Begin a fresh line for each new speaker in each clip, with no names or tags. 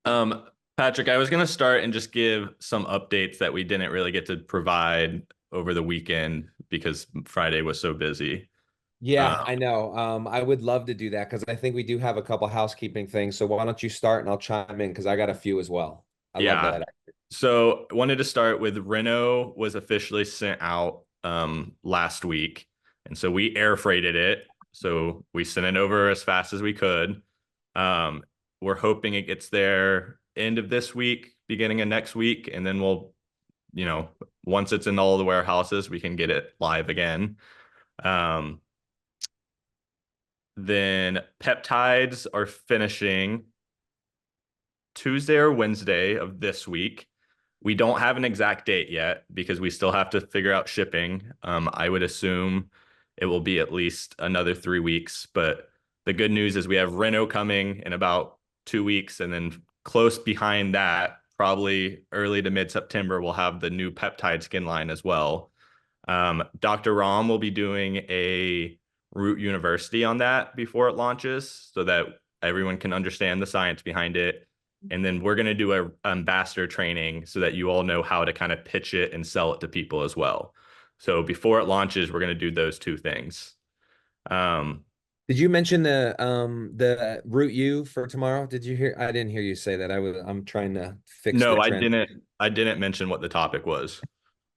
Um, Patrick, I was going to start and just give some updates that we didn't really get to provide over the weekend because Friday was so busy.
Yeah,
Um,
I know. I would love to do that because I think we do have a couple housekeeping things. So why don't you start and I'll chime in because I got a few as well. I love
yeah.
that.
So wanted to start with Renault was officially sent out last week. And so we air freighted it. So we sent it over as fast as we could. Um, we're hoping it gets there end of this week, beginning of next week, and then we'll, you know, once it's in all the warehouses, we can get it live again. Um, then peptides are finishing Tuesday or Wednesday of this week. We don't have an exact date yet because we still have to figure out shipping. I would assume it will be at least another 3 weeks. But the good news is we have Renault coming in about 2 weeks, and then close behind that, probably early to mid September, we'll have the new peptide skin line as well. Dr. Ram will be doing a Root University on that before it launches so that everyone can understand the science behind it. And then we're going to do a ambassador training so that you all know how to kind of pitch it and sell it to people as well. So before it launches, we're going to do those two things. Um,
Did you mention the route U for tomorrow? Did you hear? I didn't hear you say that. I'm trying to fix
no,
the
I
trend.
didn't. I didn't mention what the topic was.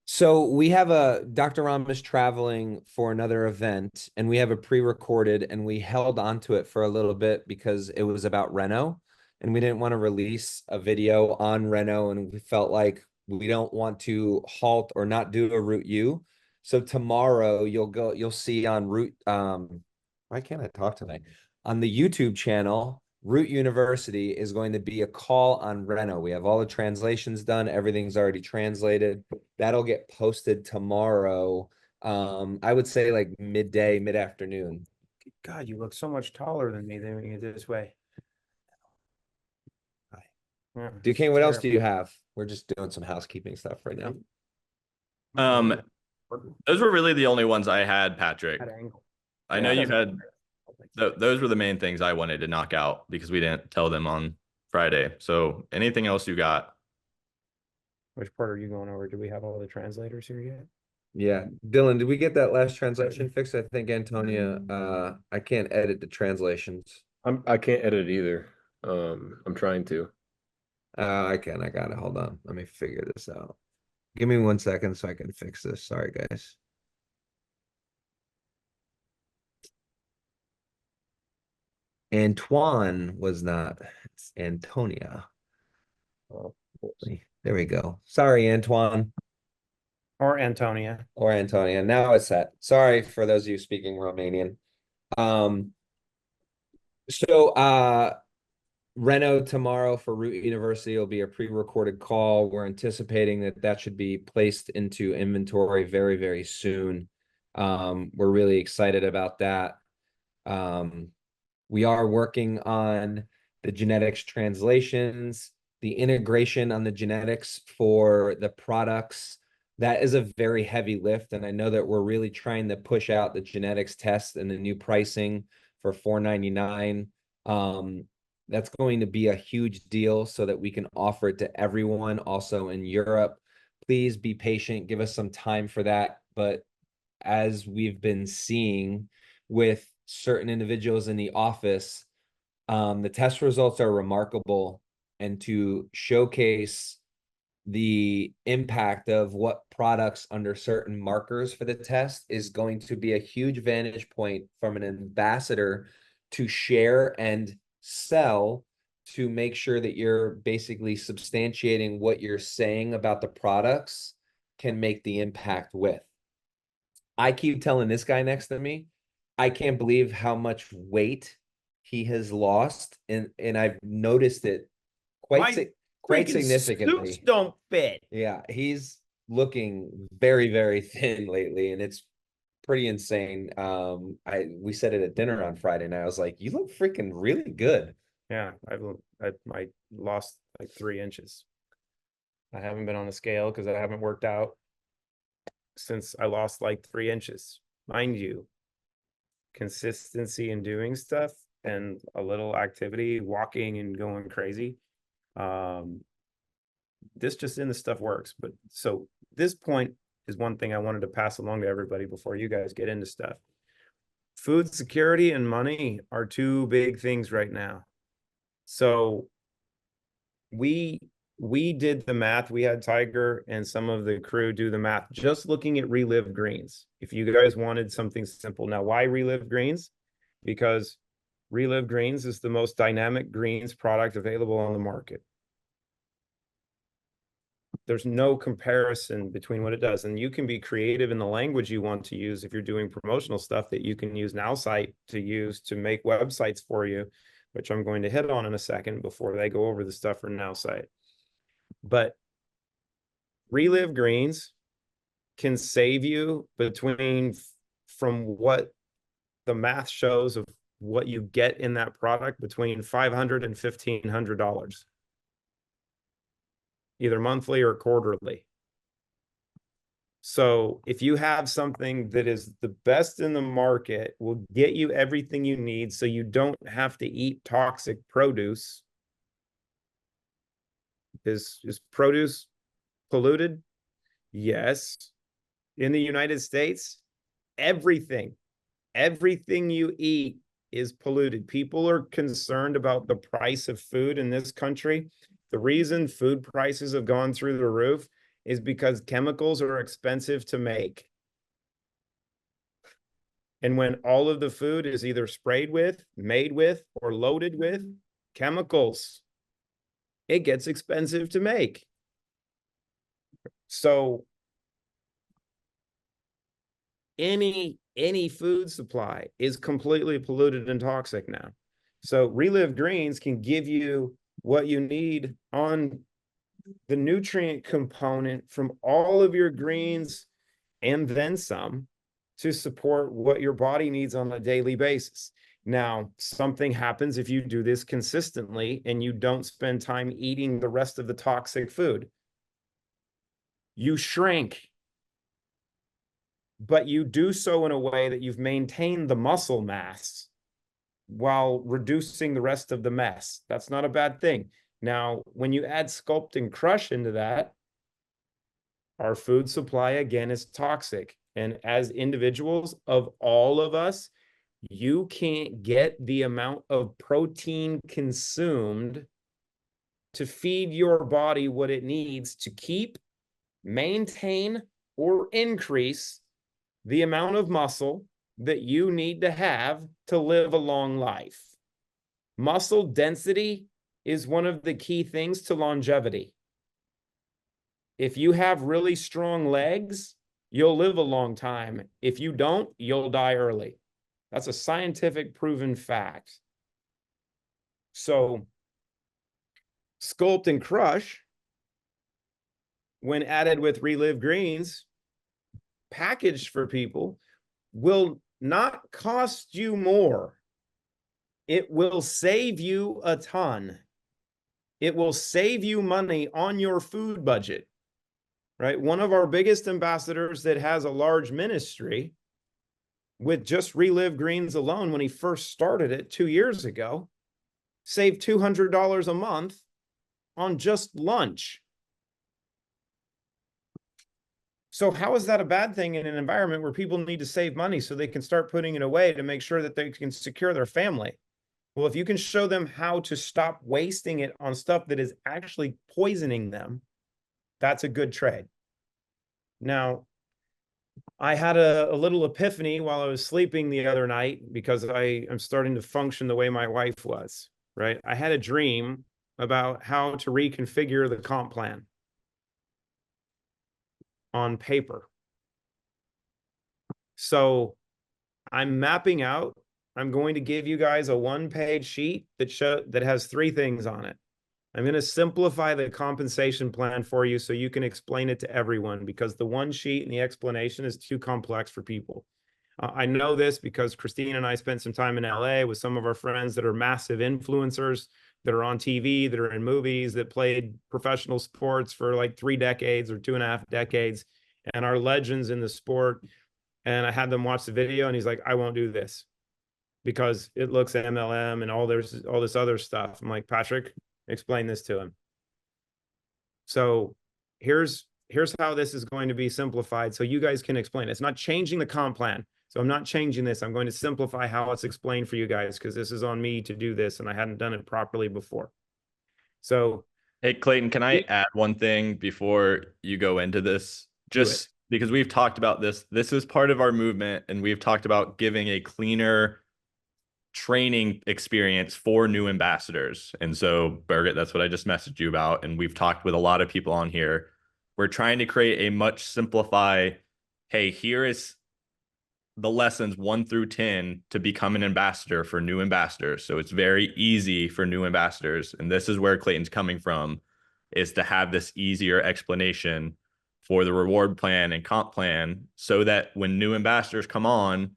So we have a Dr. Ram is traveling for another event, and we have a pre-recorded, and we held onto it for a little bit because it was about Renault, and we didn't want to release a video on Renault, and we felt like we don't want to halt or not do a Route U. So tomorrow you'll see on Route why can't I talk tonight? On the YouTube channel, Root University is going to be a call on Renault. We have all the translations done, everything's already translated. That'll get posted tomorrow. I would say like midday, mid-afternoon.
God, you look so much taller than me doing it this way. Yeah,
Duquesne, what else do you have? We're just doing some housekeeping stuff right now.
Um, those were really the only ones I had, Patrick.
At angle.
I know
Yeah,
you
doesn't
had
matter.
those were the main things I wanted to knock out because we didn't tell them on Friday. So anything else you got?
Which part are you going over? Do we have all the translators here yet?
Yeah. Dylan, did we get that last translation fixed? I think Antonia, I can't edit the translations.
I can't edit either. I'm trying to.
I can, I got it. Hold on. Let me figure this out. Give me 1 second so I can fix this. Sorry, guys. Antoine was not, it's Antonia.
Oh,
There we go. Sorry, Antoine
Or Antonia.
or Antonia. Now it's set. Sorry for those of you speaking Romanian. Um, so Renault tomorrow for Root University will be a pre-recorded call. We're anticipating that that should be placed into inventory very, very soon. We're really excited about that. We are working on the genetics translations, the integration on the genetics for the products. That is a very heavy lift. And I know that we're really trying to push out the genetics test and the new pricing for $4.99. That's going to be a huge deal so that we can offer it to everyone also in Europe. Please be patient, give us some time for that. But as we've been seeing with certain individuals in the office, the test results are remarkable. And to showcase the impact of what products under certain markers for the test is going to be a huge vantage point from an ambassador to share and sell to make sure that you're basically substantiating what you're saying about the products can make the impact with. I keep telling this guy next to me, I can't believe how much weight he has lost, and I've noticed it quite
Freaking suits
significantly.
don't fit.
Yeah, he's looking very, very thin lately, and it's pretty insane. We said it at dinner on Friday night. I was like, "You look freaking really good."
Yeah, I lost like 3 inches. I haven't been on a scale because I haven't worked out since I lost like 3 inches. Mind you, consistency in doing stuff and a little activity, walking and going crazy This just in the stuff works. But so this point is one thing I wanted to pass along to everybody before you guys get into stuff. Food security and money are two big things right now. So we did the math. We had Tiger and some of the crew do the math, just looking at Relive Greens. If you guys wanted something simple. Now, why Relive Greens? Because Relive Greens is the most dynamic greens product available on the market. There's no comparison between what it does. And you can be creative in the language you want to use if you're doing promotional stuff that you can use NowSite to use to make websites for you, which I'm going to hit on in a second before they go over the stuff for NowSite. But Relive Greens can save you between, from what the math shows of what you get in that product, between $500 and $1,500, either monthly or quarterly. So if you have something that is the best in the market, will get you everything you need so you don't have to eat toxic produce. Is produce polluted? Yes. In the United States, everything you eat is polluted. People are concerned about the price of food in this country. The reason food prices have gone through the roof is because chemicals are expensive to make. And when all of the food is either sprayed with, made with, or loaded with chemicals, it gets expensive to make. So any food supply is completely polluted and toxic now. So Relive Greens can give you what you need on the nutrient component from all of your greens and then some to support what your body needs on a daily basis. Now, something happens if you do this consistently and you don't spend time eating the rest of the toxic food. You shrink, but you do so in a way that you've maintained the muscle mass while reducing the rest of the mess. That's not a bad thing. Now, when you add Sculpt and Crush into that, our food supply again is toxic. And as individuals, of all of us, you can't get the amount of protein consumed to feed your body what it needs to keep, maintain, or increase the amount of muscle that you need to have to live a long life. Muscle density is one of the key things to longevity. If you have really strong legs, you'll live a long time. If you don't, you'll die early. That's a scientific proven fact. So Sculpt and Crush, when added with Relive Greens, packaged for people, will not cost you more. It will save you a ton. It will save you money on your food budget, right? One of our biggest ambassadors that has a large ministry with just Relive Greens alone, when he first started it 2 years ago, saved $200 a month on just lunch. So how is that a bad thing in an environment where people need to save money so they can start putting it away to make sure that they can secure their family? Well, if you can show them how to stop wasting it on stuff that is actually poisoning them, that's a good trade. Now, I had a little epiphany while I was sleeping the other night because I am starting to function the way my wife was, right? I had a dream about how to reconfigure the comp plan on paper. So I'm mapping out. I'm going to give you guys a one-page sheet that has 3 things on it. I'm going to simplify the compensation plan for you so you can explain it to everyone, because the one sheet and the explanation is too complex for people. I know this because Christine and I spent some time in LA with some of our friends that are massive influencers, that are on TV, that are in movies, that played professional sports for like 3 decades or 2.5 decades, and are legends in the sport. And I had them watch the video, and he's like, I won't do this because it looks MLM and all this other stuff. I'm like, Patrick, explain this to him. So here's how this is going to be simplified so you guys can explain. It's not changing the comp plan. So I'm not changing this. I'm going to simplify how it's explained for you guys because this is on me to do this and I hadn't done it properly before. So
Hey, Clayton, can I add one thing before you go into this? Just because we've talked about this. This is part of our movement, and we've talked about giving a cleaner training experience for new ambassadors. And so, Birgit, that's what I just messaged you about. And we've talked with a lot of people on here. We're trying to create a much simplify, hey, here is the lessons 1 through 10 to become an ambassador for new ambassadors. So it's very easy for new ambassadors. And this is where Clayton's coming from, is to have this easier explanation for the reward plan and comp plan so that when new ambassadors come on,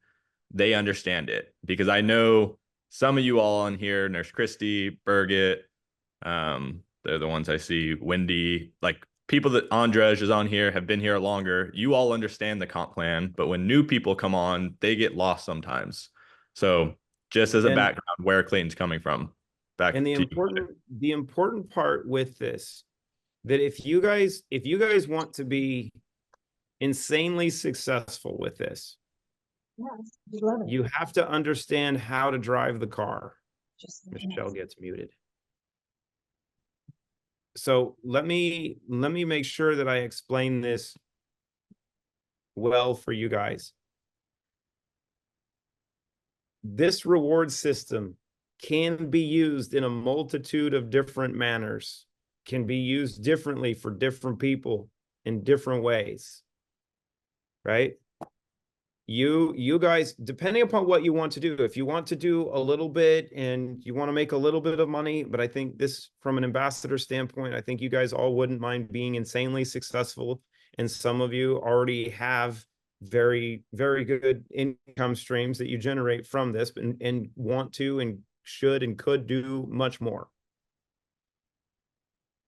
they understand it. Because I know some of you all on here, Nurse Christy, Birgit, they're the ones I see, Wendy, like people that Andrej is on here have been here longer. You all understand the comp plan, but when new people come on, they get lost sometimes. So just as a background, where Clayton's coming from. Back
and
to
the important part with this, that if you guys want to be insanely successful with this, you have to understand how to drive the car. Michelle gets muted. So let me make sure that I explain this well for you guys. This reward system can be used in a multitude of different manners, can be used differently for different people in different ways, right? You guys, depending upon what you want to do, if you want to do a little bit and you want to make a little bit of money, but I think this, from an ambassador standpoint, I think you guys all wouldn't mind being insanely successful. And some of you already have very, very good income streams that you generate from this and want to and should and could do much more.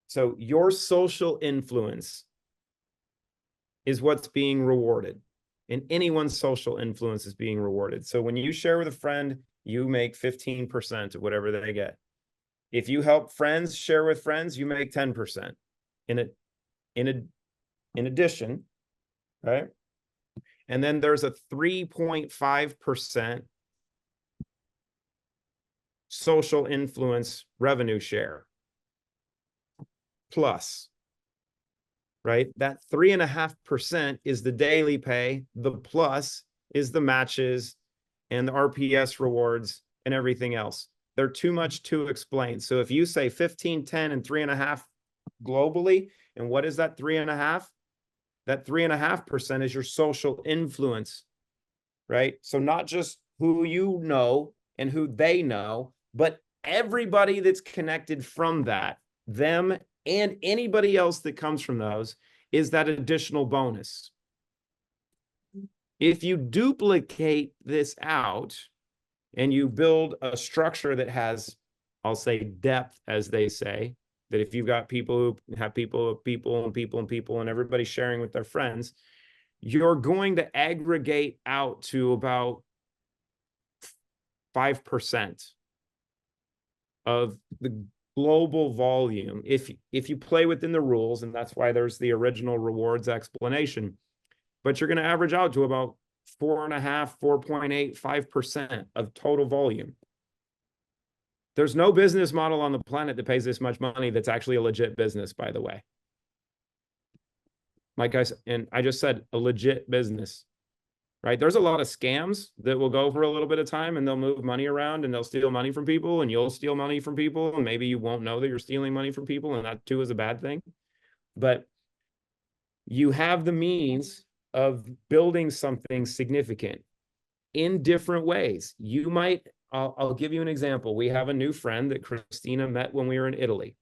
So your social influence is what's being rewarded. And anyone's social influence is being rewarded. So when you share with a friend, you make 15% of whatever they get. If you help friends share with friends, you make 10%. In addition, right? And then there's a 3.5% social influence revenue share plus. Right? That 3.5% is the daily pay. The plus is the matches and the RPS rewards and everything else. They're too much to explain. So if you say 15, 10, and 3.5 globally, and what is that 3.5? That 3.5% is your social influence, right? So not just who you know and who they know, but everybody that's connected from that, them and anybody else that comes from those, is that additional bonus. If you duplicate this out and you build a structure that has, I'll say, depth, as they say, that if you've got people who have people and everybody sharing with their friends, you're going to aggregate out to about 5% of the global volume if you play within the rules, and that's why there's the original rewards explanation. But you're going to average out to about 4.5, 4.8, 5% of total volume. There's no business model on the planet that pays this much money that's actually a legit business, by the way. Like I just said, a legit business. Right? There's a lot of scams that will go for a little bit of time and they'll move money around and they'll steal money from people and you'll steal money from people and maybe you won't know that you're stealing money from people, and that too is a bad thing. But you have the means of building something significant in different ways. You might, I'll give you an example. We have a new friend that Christina met when we were in Italy.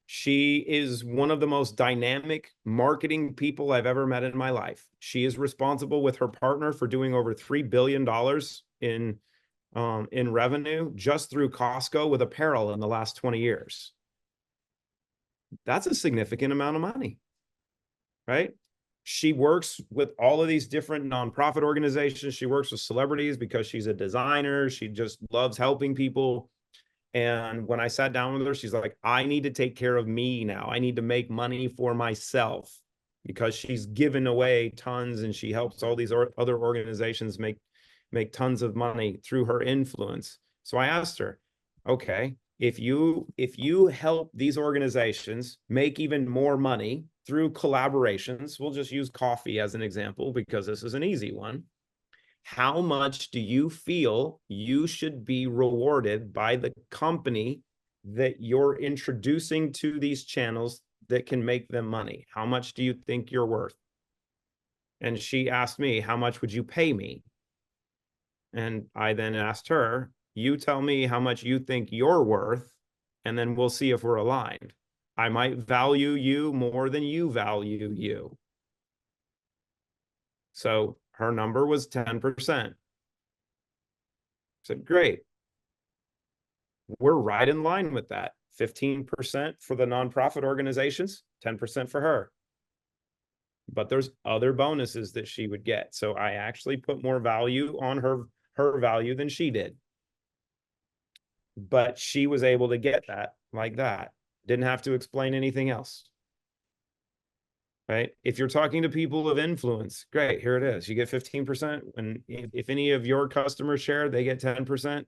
She is one of the most dynamic marketing people I've ever met in my life. She is responsible with her partner for doing over $3 billion in revenue just through Costco with apparel in the last 20 years. That's a significant amount of money, right? She works with all of these different nonprofit organizations. She works with celebrities because she's a designer. She just loves helping people. And when I sat down with her, she's like, I need to take care of me now. I need to make money for myself, because she's given away tons and she helps all these other organizations make tons of money through her influence. So I asked her, okay, if you help these organizations make even more money through collaborations, we'll just use coffee as an example because this is an easy one. How much do you feel you should be rewarded by the company that you're introducing to these channels that can make them money? How much do you think you're worth? And she asked me, how much would you pay me? And I then asked her, you tell me how much you think you're worth, and then we'll see if we're aligned. I might value you more than you value you. So her number was 10%. I said, great. We're right in line with that. 15% for the nonprofit organizations, 10% for her. But there's other bonuses that she would get. So I actually put more value on her value than she did. But she was able to get that like that. Didn't have to explain anything else. Right? If you're talking to people of influence, great, here it is. You get 15%. And if any of your customers share, they get 10%.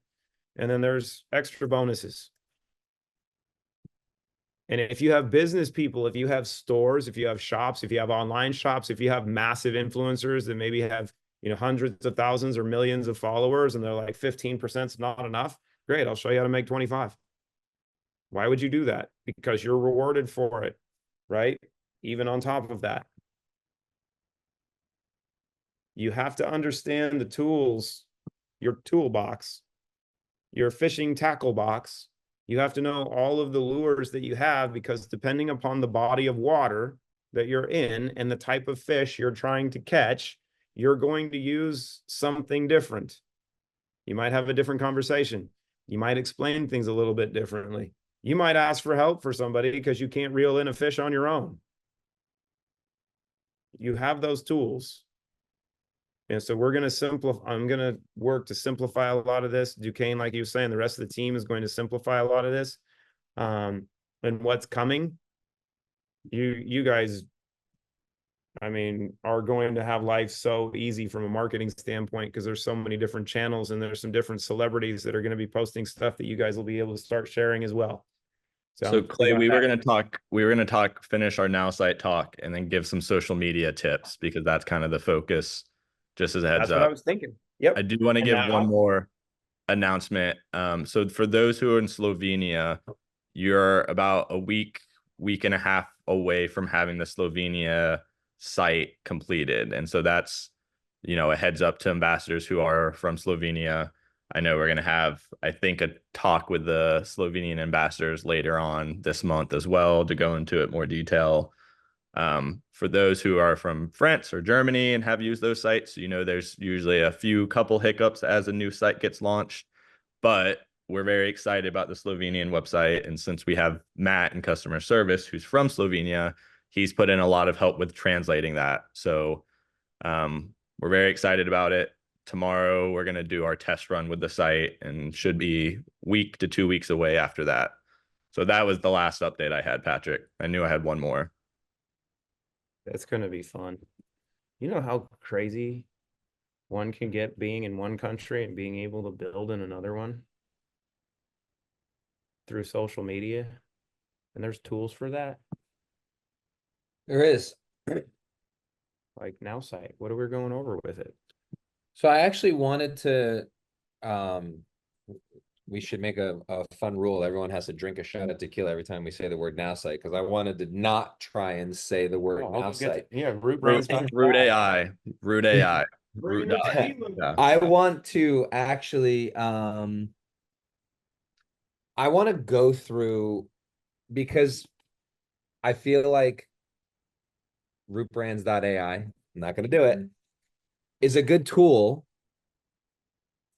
And then there's extra bonuses. And if you have business people, if you have stores, if you have shops, if you have online shops, if you have massive influencers that maybe have, hundreds of thousands or millions of followers, and they're like 15% is not enough, great, I'll show you how to make 25. Why would you do that? Because you're rewarded for it, right? Even on top of that, you have to understand the tools, your toolbox, your fishing tackle box. You have to know all of the lures that you have, because depending upon the body of water that you're in and the type of fish you're trying to catch, you're going to use something different. You might have a different conversation. You might explain things a little bit differently. You might ask for help for somebody because you can't reel in a fish on your own. You have those tools. And so we're going to simplify. I'm going to work to simplify a lot of this. Duquesne, like you were saying, the rest of the team is going to simplify a lot of this. And what's coming, you guys, I mean, are going to have life so easy from a marketing standpoint, because there's so many different channels and there's some different celebrities that are going to be posting stuff that you guys will be able to start sharing as well.
So Clay, we were going to talk, finish our Now Site talk, and then give some social media tips, because that's kind of the focus. Just as a heads
That's
up.
what I was thinking. Yep.
I do want to give one more announcement. So for those who are in Slovenia, you're about a week and a half away from having the Slovenia site completed. And so that's, a heads up to ambassadors who are from Slovenia. I know we're going to have, I think, a talk with the Slovenian ambassadors later on this month as well to go into it more detail. For those who are from France or Germany and have used those sites, there's usually a couple hiccups as a new site gets launched, but we're very excited about the Slovenian website. And since we have Matt in customer service, who's from Slovenia, he's put in a lot of help with translating that. So we're very excited about it. Tomorrow, we're going to do our test run with the site and should be week to 2 weeks away after that. So that was the last update I had, Patrick. I knew I had one more.
That's going to be fun. You know how crazy one can get being in one country and being able to build in another one through social media? And there's tools for that.
There is.
Like Now Site, what are we going over with it?
So I actually wanted to, we should make a fun rule. Everyone has to drink a shot of tequila every time we say the word Now Site, because I wanted to not try and say the word Now Site.
Yeah, Root
AI. Root AI. Root
yeah. I want to actually, I want to go through, because I feel like rootbrands.ai, I'm not going to do it, is a good tool,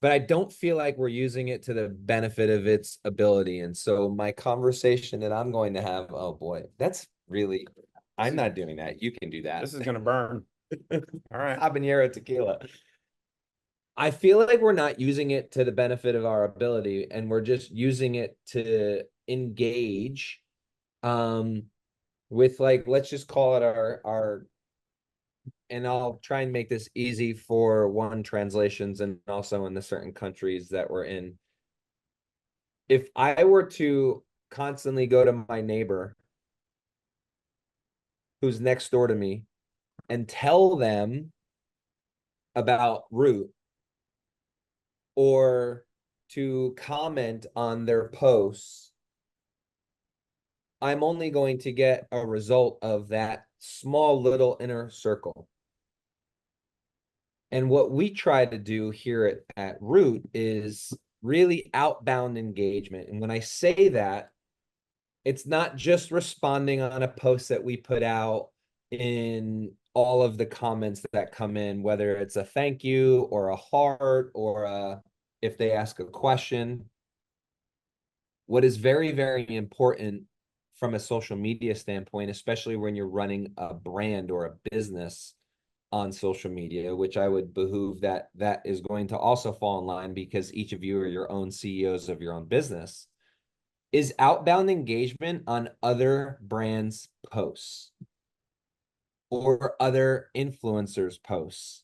but I don't feel like we're using it to the benefit of its ability. And so my conversation that I'm going to have, oh boy, that's really, I'm not doing that. You can do that.
This is going to burn. All right.
Habanero tequila. I feel like we're not using it to the benefit of our ability, and we're just using it to engage with, like, let's just call it our and I'll try and make this easy for one translations and also in the certain countries that we're in. If I were to constantly go to my neighbor who's next door to me and tell them about Root, or to comment on their posts, I'm only going to get a result of that small little inner circle. And what we try to do here at Root is really outbound engagement. And when I say that, it's not just responding on a post that we put out in all of the comments that come in, whether it's a thank you or a heart or if they ask a question. What is very, very important from a social media standpoint, especially when you're running a brand or a business on social media, which I would behoove that is going to also fall in line because each of you are your own CEOs of your own business, is outbound engagement on other brands' posts or other influencers' posts.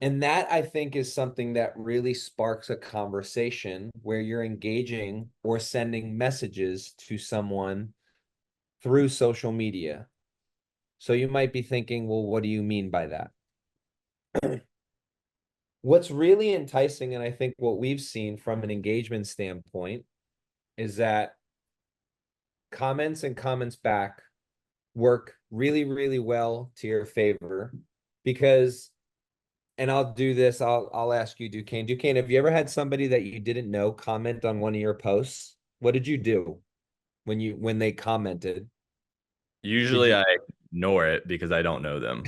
And that, I think, is something that really sparks a conversation where you're engaging or sending messages to someone through social media. So you might be thinking, well, what do you mean by that? What's really enticing, and I think what we've seen from an engagement standpoint, is that comments and comments back work really, really well to your favor because, and I'll do this, I'll ask you, Duquesne. Duquesne, have you ever had somebody that you didn't know comment on one of your posts? What did you do when they commented?
Usually I ignore it because I don't know them.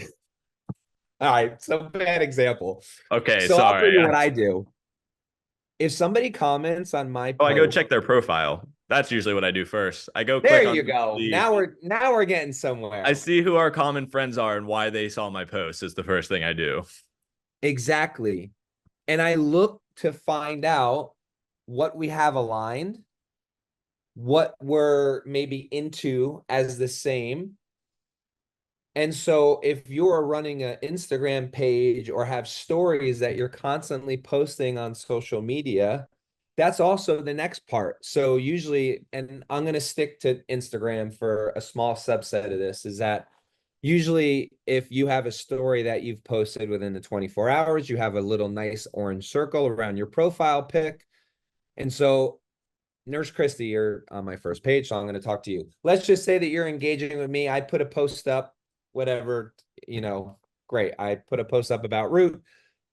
All right, so bad example.
Okay,
So I'll tell
sorry.
you what I do. If somebody comments on my
Oh, I go
post,
check their profile. That's usually what I do first. I go
there
click on
you go.
the
Now we're getting
I
somewhere.
see who our common friends are and why they saw my post is the first thing I do.
Exactly. And I look to find out what we have aligned, what we're maybe into as the same. And so if you're running an Instagram page or have stories that you're constantly posting on social media, that's also the next part. So usually, and I'm going to stick to Instagram for a small subset of this, is that usually if you have a story that you've posted within the 24 hours, you have a little nice orange circle around your profile pic. And so, Nurse Christy, you're on my first page, so I'm going to talk to you. Let's just say that you're engaging with me. I put a post up, whatever, great. I put a post up about Root.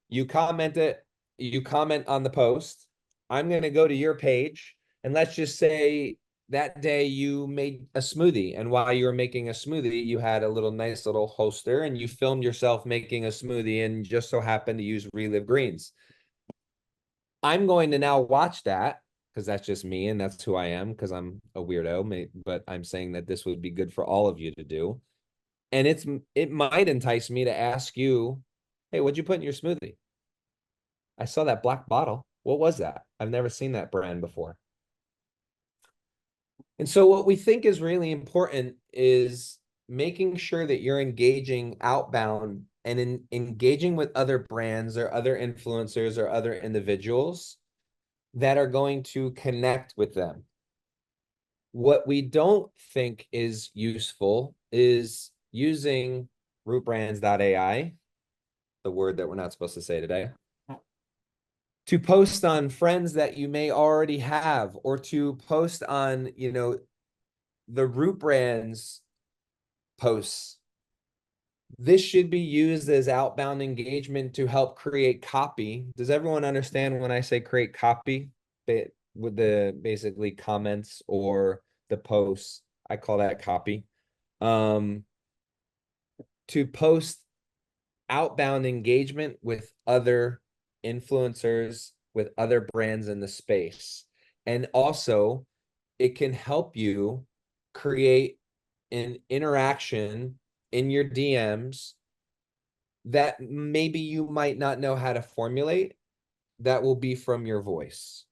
You comment it, you comment on the post. I'm going to go to your page, and let's just say that day you made a smoothie. And while you were making a smoothie, you had a nice little holster and you filmed yourself making a smoothie and just so happened to use Relive Greens. I'm going to now watch that because that's just me and that's who I am because I'm a weirdo, but I'm saying that this would be good for all of you to do. And it might entice me to ask you, hey, what'd you put in your smoothie? I saw that black bottle. What was that? I've never seen that brand before. And so what we think is really important is making sure that you're engaging outbound and engaging with other brands or other influencers or other individuals that are going to connect with them. What we don't think is useful is using rootbrands.ai, the word that we're not supposed to say today, to post on friends that you may already have, or to post on, the Root Brands posts. This should be used as outbound engagement to help create copy. Does everyone understand when I say create copy? With the basically comments or the posts, I call that copy. To post outbound engagement with other influencers, with other brands in the space. And also, it can help you create an interaction in your DMs that maybe you might not know how to formulate, that will be from your voice.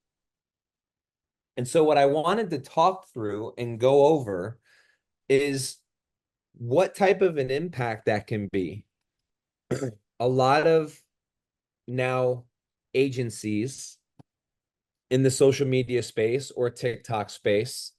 And so what I wanted to talk through and go over is what type of an impact that can be. A lot of now agencies in the social media space or TikTok space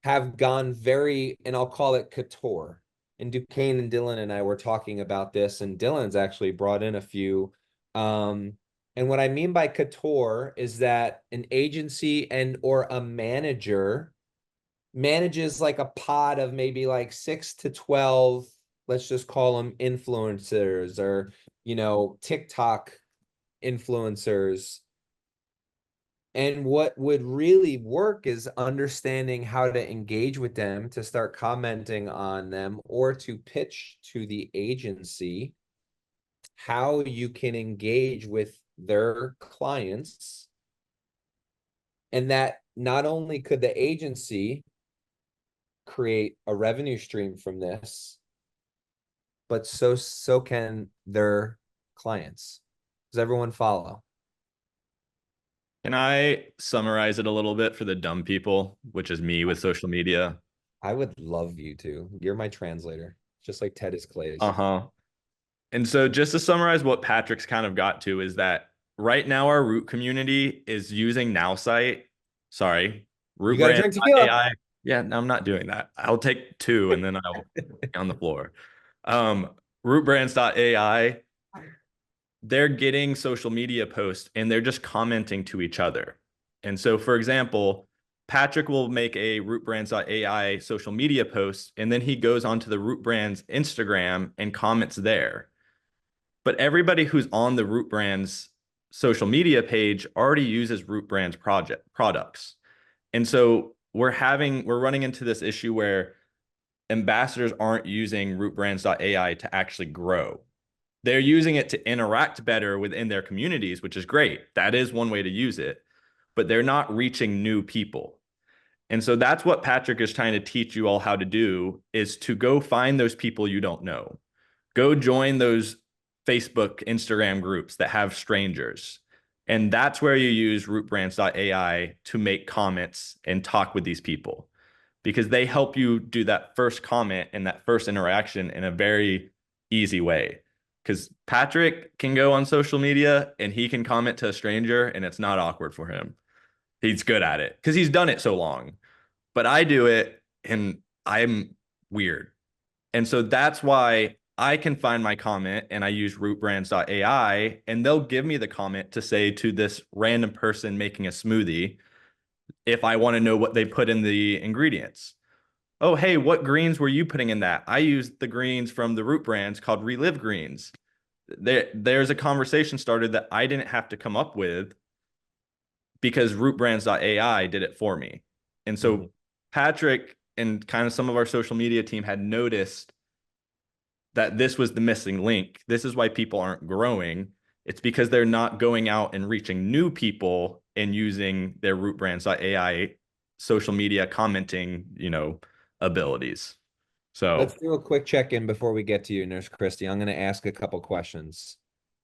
have gone very, and I'll call it couture. And Duquesne and Dylan and I were talking about this, and Dylan's actually brought in a few. And what I mean by couture is that an agency and or a manager manages like a pod of maybe like 6 to 12, let's just call them influencers or, TikTok influencers. And what would really work is understanding how to engage with them, to start commenting on them, or to pitch to the agency how you can engage with their clients. And that not only could the agency create a revenue stream from this, but so can their clients. Does everyone follow?
Can I summarize it a little bit for the dumb people, which is me with social media?
I would love you to. You're my translator, just like Ted is Clay's.
Uh-huh. And so just to summarize what Patrick's kind of got to is that right now our root community is using NowSite. Sorry,
You got to drink tequila.
rootbrand.ai. Yeah, no, I'm not doing that. I'll take two and then I'll be on the floor. Rootbrands.ai, they're getting social media posts and they're just commenting to each other. And so, for example, Patrick will make a rootbrands.ai social media post and then he goes onto the Root Brands Instagram and comments there. But everybody who's on the Root Brands social media page already uses Root Brands products. And so we're running into this issue where ambassadors aren't using rootbrands.ai to actually grow. They're using it to interact better within their communities, which is great. That is one way to use it, but they're not reaching new people. And so that's what Patrick is trying to teach you all how to do, is to go find those people you don't know. Go join those Facebook, Instagram groups that have strangers. And that's where you use rootbrands.ai to make comments and talk with these people, because they help you do that first comment and that first interaction in a very easy way. Because Patrick can go on social media and he can comment to a stranger and it's not awkward for him. He's good at it because he's done it so long. But I do it and I'm weird. And so that's why I can find my comment and I use rootbrands.ai and they'll give me the comment to say to this random person making a smoothie if I want to know what they put in the ingredients. Oh, hey, what greens were you putting in that? I used the greens from the Root Brands called Relive Greens. There's a conversation started that I didn't have to come up with because rootbrands.ai did it for me. And so Patrick and kind of some of our social media team had noticed that this was the missing link. This is why people aren't growing. It's because they're not going out and reaching new people and using their rootbrands.ai social media commenting, abilities. So
Let's do a quick check-in before we get to you, Nurse Christy. I'm going to ask a couple questions.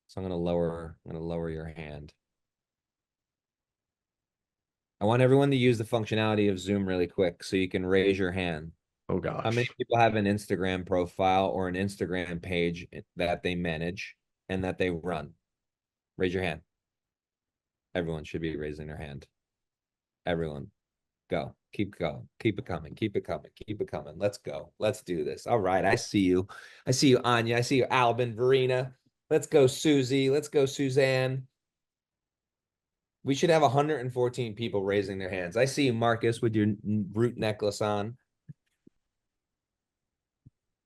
So I'm going to lower your hand. I want everyone to use the functionality of Zoom really quick so you can raise your hand.
oh gosh.
How many people have an Instagram profile or an Instagram page that they manage and that they run? Raise your hand. Everyone should be raising their hand. Everyone. Go. Keep going. Keep it coming. Keep it coming. Keep it coming. Let's go. Let's do this. All right. I see you. I see you, Anya. I see you, Albin, Verena. Let's go, Susie. Let's go, Suzanne. We should have 114 people raising their hands. I see you, Marcus, with your root necklace on.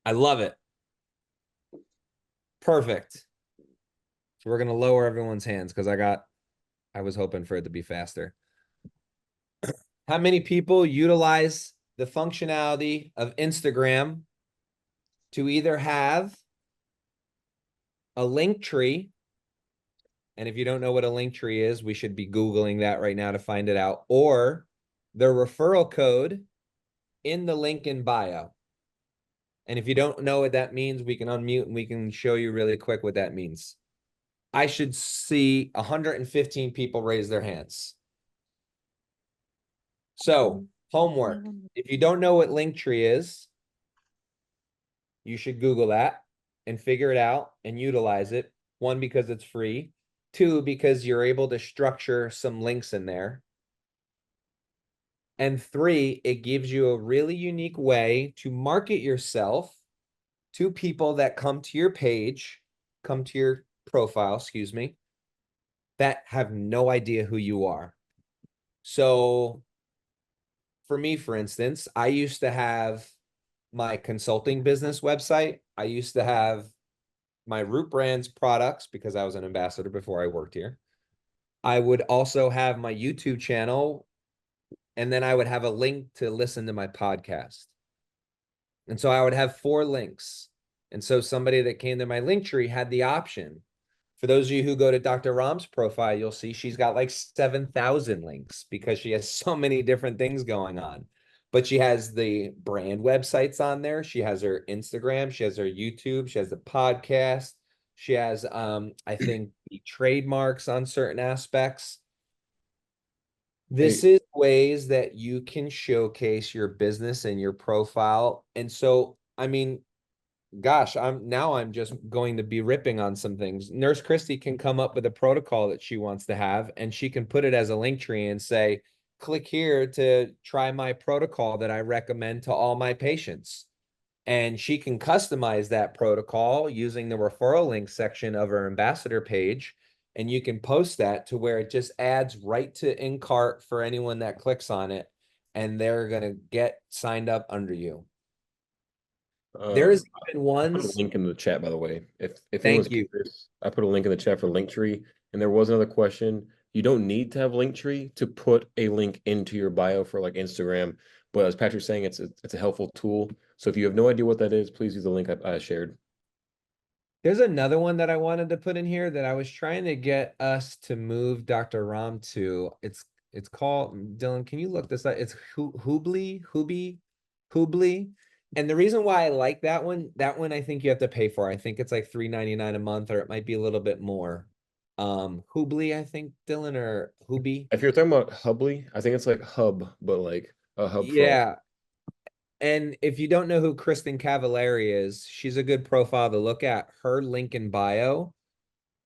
I love it. Perfect. So we're going to lower everyone's hands because I was hoping for it to be faster. How many people utilize the functionality of Instagram to either have a link tree? And if you don't know what a link tree is, we should be Googling that right now to find it out. Or the referral code in the link in bio. And if you don't know what that means, we can unmute and we can show you really quick what that means. I should see 115 people raise their hands. So, homework. If you don't know what Linktree is, you should Google that and figure it out and utilize it. One, because it's free. Two, because you're able to structure some links in there. And three, it gives you a really unique way to market yourself to people that come to your page, come to your profile, excuse me, that have no idea who you are. So for me, for instance, I used to have my consulting business website. I used to have my Root Brands products because I was an ambassador before I worked here. I would also have my YouTube channel, and then I would have a link to listen to my podcast. And so I would have 4 links. And so somebody that came to my link tree had the option. For those of you who go to Dr. Ram's profile, you'll see she's got like 7,000 links because she has so many different things going on. But she has the brand websites on there. She has her Instagram. She has her YouTube. She has the podcast. She has, I think, the trademarks on certain aspects. This is ways that you can showcase your business and your profile. And so, I mean, gosh, I'm just going to be ripping on some things. Nurse Christy can come up with a protocol that she wants to have, and she can put it as a link tree and say, click here to try my protocol that I recommend to all my patients. And she can customize that protocol using the referral link section of her ambassador page. And you can post that to where it just adds right to in cart for anyone that clicks on it, and they're going to get signed up under you. There's even
I put a
ones.
link in the chat, by the way. If anyone's
Thank you.
curious, I put a link in the chat for Linktree. And there was another question. You don't need to have Linktree to put a link into your bio for like Instagram. But as Patrick's saying, it's a helpful tool. So if you have no idea what that is, please use the link I shared.
There's another one that I wanted to put in here that I was trying to get us to move Dr. Ram to. It's called, Dylan, can you look this up? It's Hoobly. And the reason why I like that one I think you have to pay for. I think it's like $3.99 a month, or it might be a little bit more. Hoobly, I think, Dylan, or Hooby.
If you're talking about Hubly, I think it's like Hub, but like a hub for all.
Yeah. And if you don't know who Kristen Cavallari is, she's a good profile to look at. Her link in bio,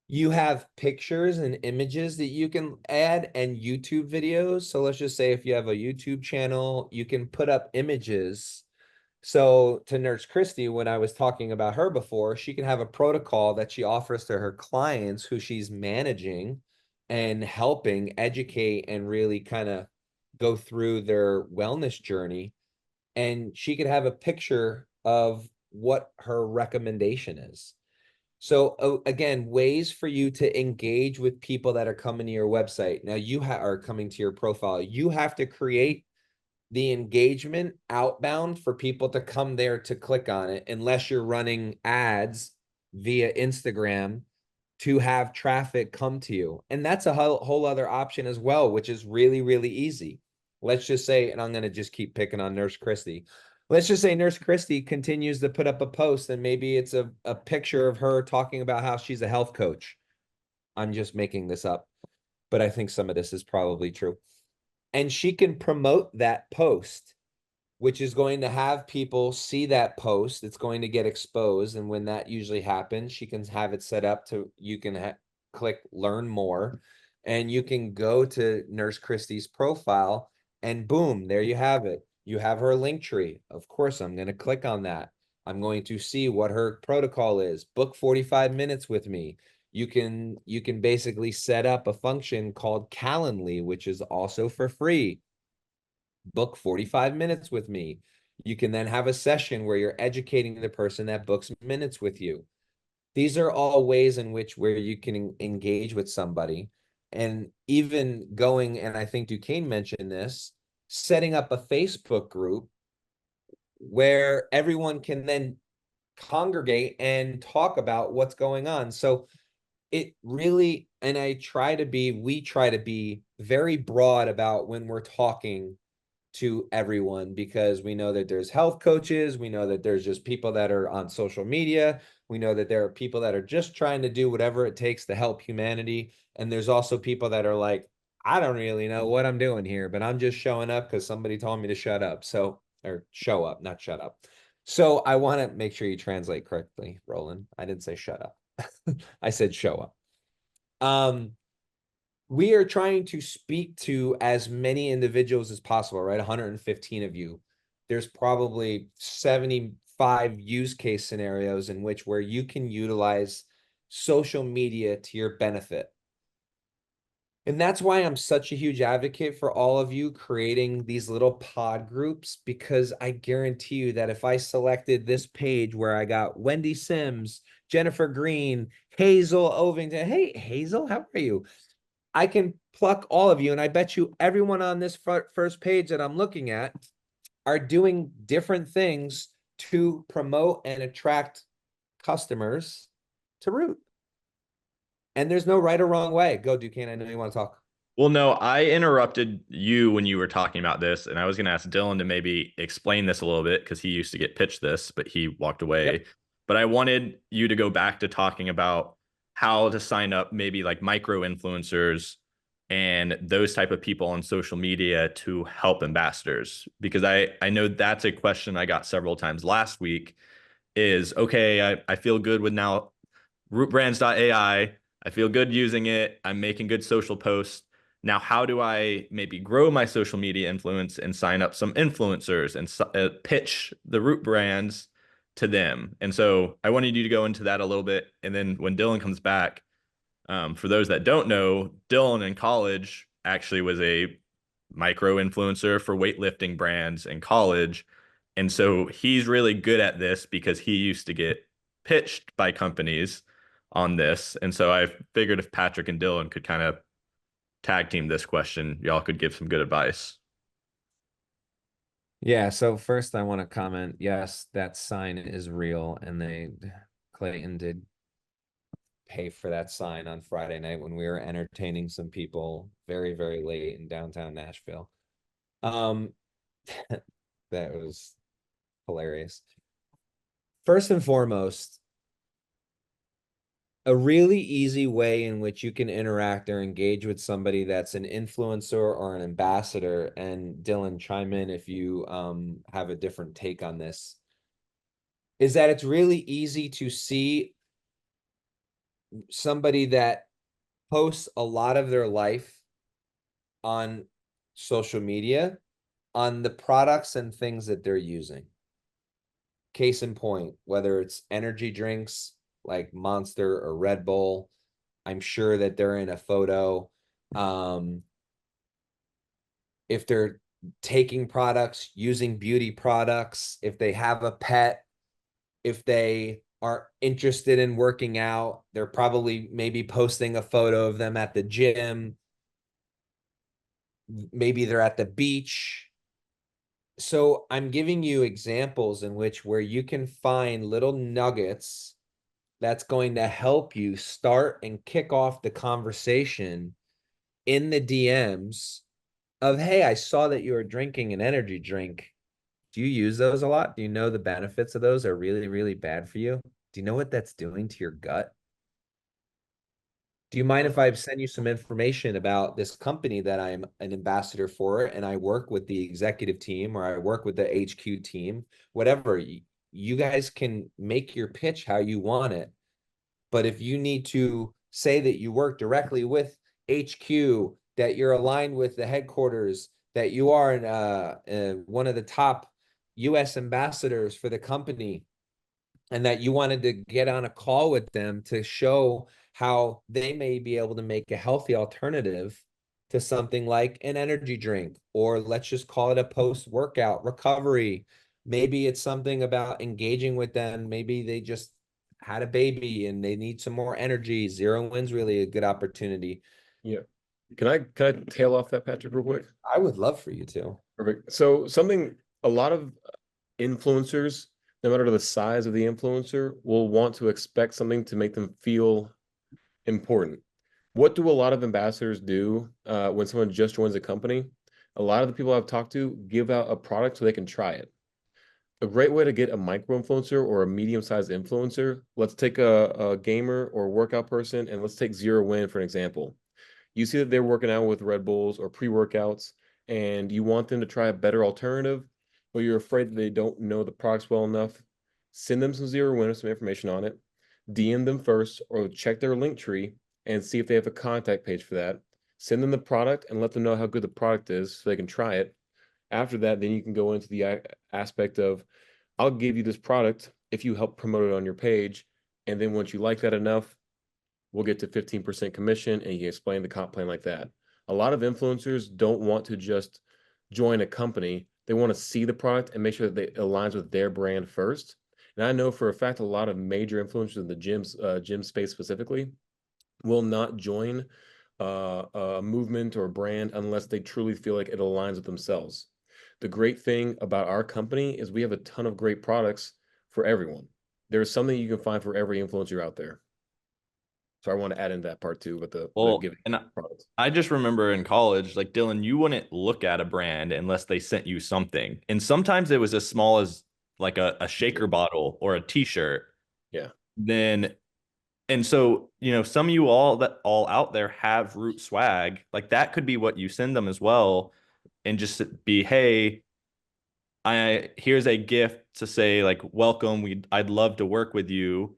you have pictures and images that you can add and YouTube videos. So let's just say if you have a YouTube channel, you can put up images. So to Nurse Christy, when I was talking about her before, she can have a protocol that she offers to her clients who she's managing and helping educate and really kind of go through their wellness journey. And she could have a picture of what her recommendation is. So again, ways for you to engage with people that are coming to your website. Now you are coming to your profile. You have to create the engagement outbound for people to come there to click on it, unless you're running ads via Instagram to have traffic come to you. And that's a whole other option as well, which is really, really easy. Let's just say, and I'm going to just keep picking on Nurse Christy. Let's just say Nurse Christy continues to put up a post, and maybe it's a picture of her talking about how she's a health coach. I'm just making this up, but I think some of this is probably true. And she can promote that post, which is going to have people see that post. It's going to get exposed. And when that usually happens, she can have it set up to, you can click learn more, and you can go to Nurse Christie's profile, and boom, there you have it. You have her link tree. Of course, I'm going to click on that. I'm going to see what her protocol is. Book 45 minutes with me. You can basically set up a function called Calendly, which is also for free. Book 45 minutes with me. You can then have a session where you're educating the person that books minutes with you. These are all ways in which where you can engage with somebody. And even going, and I think Duquesne mentioned this, setting up a Facebook group where everyone can then congregate and talk about what's going on. So it really, and we try to be very broad about when we're talking to everyone, because we know that there's health coaches, we know that there's just people that are on social media, we know that there are people that are just trying to do whatever it takes to help humanity, and there's also people that are like, I don't really know what I'm doing here, but I'm just showing up because somebody told me to shut up. So, or show up, not shut up. So I want to make sure you translate correctly, Roland. I didn't say shut up. I said show up. We are trying to speak to as many individuals as possible, right? 115 of you. There's probably 75 use case scenarios in which where you can utilize social media to your benefit. And that's why I'm such a huge advocate for all of you creating these little pod groups, because I guarantee you that if I selected this page where I got Wendy Sims, Jennifer Green, Hazel Ovington. Hey, Hazel, how are you? I can pluck all of you, and I bet you everyone on this first page that I'm looking at are doing different things to promote and attract customers to Root. And there's no right or wrong way. Go, Duquesne. I know you want to talk.
Well, no, I interrupted you when you were talking about this, and I was going to ask Dylan to maybe explain this a little bit because he used to get pitched this, but he walked away.
Yep.
But I wanted you to go back to talking about how to sign up maybe like micro influencers and those type of people on social media to help ambassadors, because I know that's a question I got several times last week is, okay, I feel good with now rootbrands.ai. I feel good using it. I'm making good social posts. Now, how do I maybe grow my social media influence and sign up some influencers and pitch the Root brands to them? And so I wanted you to go into that a little bit. And then when Dylan comes back, for those that don't know, Dylan in college actually was a micro influencer for weightlifting brands in college. And so he's really good at this because he used to get pitched by companies on this. And so I figured if Patrick and Dylan could kind of tag team this question, y'all could give some good advice.
Yeah, so first I want to comment, yes, that sign is real, and Clayton did pay for that sign on Friday night when we were entertaining some people very, very late in downtown Nashville. That was hilarious. First and foremost, a really easy way in which you can interact or engage with somebody that's an influencer or an ambassador, and Dylan, chime in if you have a different take on this, is that it's really easy to see somebody that posts a lot of their life on social media on the products and things that they're using. Case in point, whether it's energy drinks like Monster or Red Bull, I'm sure that they're in a photo. If they're taking products, using beauty products, if they have a pet, if they are interested in working out, they're probably maybe posting a photo of them at the gym. Maybe they're at the beach. So I'm giving you examples in which where you can find little nuggets that's going to help you start and kick off the conversation in the DMs of, hey, I saw that you were drinking an energy drink. Do you use those a lot? Do you know the benefits of those are really, really bad for you? Do you know what that's doing to your gut? Do you mind if I send you some information about this company that I'm an ambassador for, and I work with the executive team or I work with the HQ team, whatever, you guys can make your pitch how you want it. But if you need to say that you work directly with HQ, that you're aligned with the headquarters, that you are one of the top US ambassadors for the company, and that you wanted to get on a call with them to show how they may be able to make a healthy alternative to something like an energy drink, or let's just call it a post-workout recovery. Maybe it's something about engaging with them. Maybe they just had a baby and they need some more energy. Zero Win's really a good opportunity.
Yeah. Can I tail off that, Patrick, real quick?
I would love for you to.
Perfect. So a lot of influencers, no matter the size of the influencer, will want to expect something to make them feel important. What do a lot of ambassadors do when someone just joins a company? A lot of the people I've talked to give out a product so they can try it. A great way to get a micro influencer or a medium-sized influencer, let's take a gamer or workout person, and let's take Zero Win for an example. You see that they're working out with Red Bulls or pre-workouts, and you want them to try a better alternative, but you're afraid that they don't know the products well enough. Send them some Zero Win or some information on it. DM them first, or check their link tree and see if they have a contact page for that. Send them the product and let them know how good the product is so they can try it. After that, then you can go into the aspect of, I'll give you this product if you help promote it on your page. And then once you like that enough, we'll get to 15% commission, and you can explain the comp plan like that. A lot of influencers don't want to just join a company. They want to see the product and make sure that it aligns with their brand first. And I know for a fact a lot of major influencers in the gym space specifically will not join a movement or brand unless they truly feel like it aligns with themselves. The great thing about our company is we have a ton of great products for everyone. There's something you can find for every influencer out there. So I want to add in that part too with the
Well,
giving
and
products.
I just remember in college, like Dylan, you wouldn't look at a brand unless they sent you something. And sometimes it was as small as like a shaker bottle or a t-shirt.
Yeah.
Then, and so, some of you all out there have root swag. Like that could be what you send them as well. And just be, hey, here's a gift to say like, welcome. I'd love to work with you.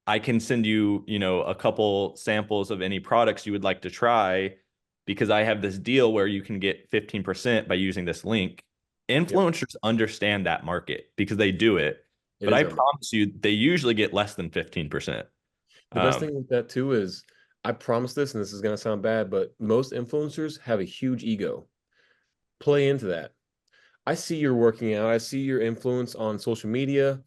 I can send you, a couple samples of any products you would like to try because I have this deal where you can get 15% by using this link. Influencers understand that market because they do it. But I promise you, they usually get less than 15%.
The best thing with that too is, I promise this, and this is going to sound bad, but most influencers have a huge ego. Play into that. I see you're working out. I see your influence on social media.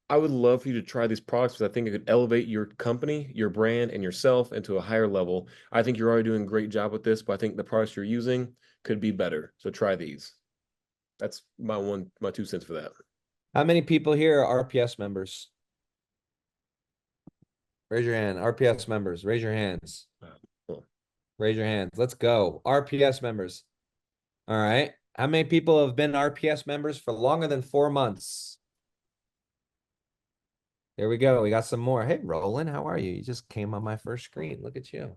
I would love for you to try these products because I think it could elevate your company, your brand, and yourself into a higher level. I think you're already doing a great job with this, but I think the products you're using could be better. So try these. That's my 2 cents for that.
How many people here are RPS members? Raise your hand. RPS members, raise your hands.
Cool.
Raise your hands. Let's go. RPS members. All right. How many people have been RPS members for longer than 4 months? There we go. We got some more. Hey, Roland, how are you? You just came on my first screen. Look at you.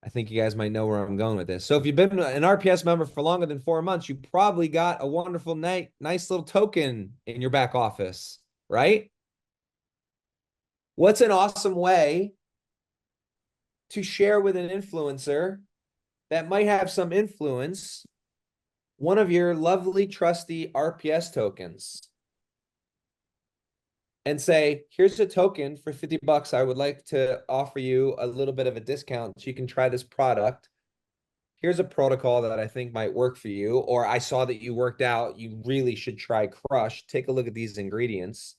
I think you guys might know where I'm going with this. So if you've been an RPS member for longer than 4 months, you probably got a wonderful, nice little token in your back office, right? What's an awesome way to share with an influencer that might have some influence one of your lovely, trusty RPS tokens and say, here's a token for 50 bucks. I would like to offer you a little bit of a discount so you can try this product. Here's a protocol that I think might work for you. Or I saw that you worked out. You really should try Crush. Take a look at these ingredients.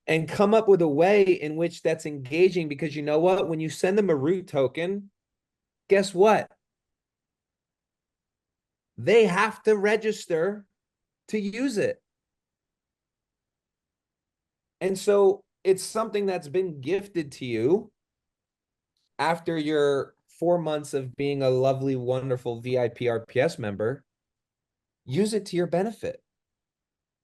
And come up with a way in which that's engaging, because you know what? When you send them a root token, guess what? They have to register to use it. And so it's something that's been gifted to you after your 4 months of being a lovely, wonderful VIP RPS member. Use it to your benefit.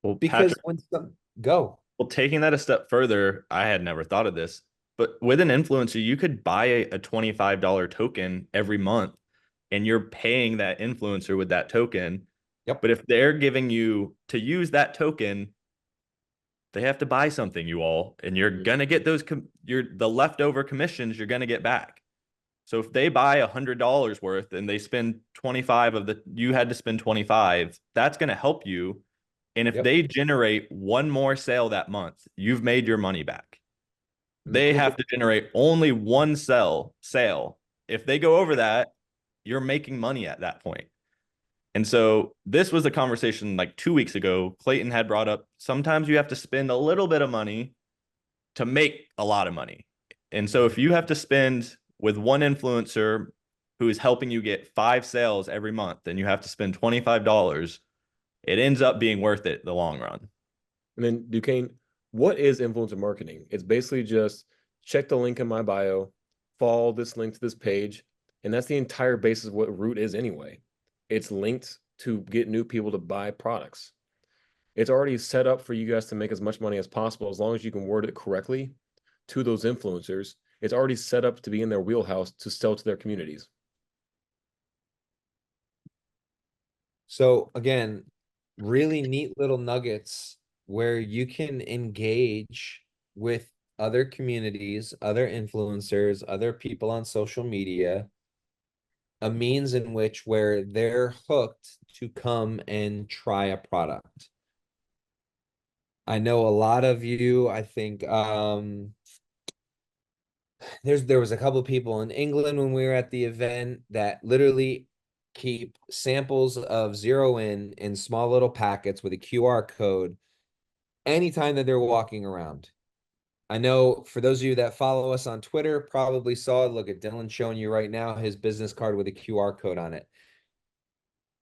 Well,
Because
Patrick,
go.
Well, taking that a step further, I had never thought of this, but with an influencer, you could buy a $25 token every month and you're paying that influencer with that token.
Yep.
But if they're giving you to use that token, they have to buy something, you all, and you're gonna get the leftover commissions you're gonna get back. So if they buy $100 worth and they spend 25 of you had to spend 25, that's gonna help you. And if they generate one more sale that month, you've made your money back. They have to generate only one sale. If they go over that, you're making money at that point. And so this was a conversation like 2 weeks ago. Clayton had brought up sometimes you have to spend a little bit of money to make a lot of money. And so if you have to spend with one influencer who is helping you get 5 sales every month and you have to spend $25, it ends up being worth it in the long run.
And then, Duquesne, what is influencer marketing? It's basically just check the link in my bio, follow this link to this page, And that's the entire basis of what Root is anyway. It's linked to get new people to buy products. It's already set up for you guys to make as much money as possible as long as you can word it correctly to those influencers. It's already set up to be in their wheelhouse to sell to their communities.
So again, really neat little nuggets where you can engage with other communities, other influencers, other people on social media, a means in which where they're hooked to come and try a product. I know a lot of you, I think there was a couple of people in England when we were at the event that literally keep samples of zero in small little packets with a QR code anytime that they're walking around. I know for those of you that follow us on Twitter, probably saw, look at Dylan showing you right now his business card with a QR code on it.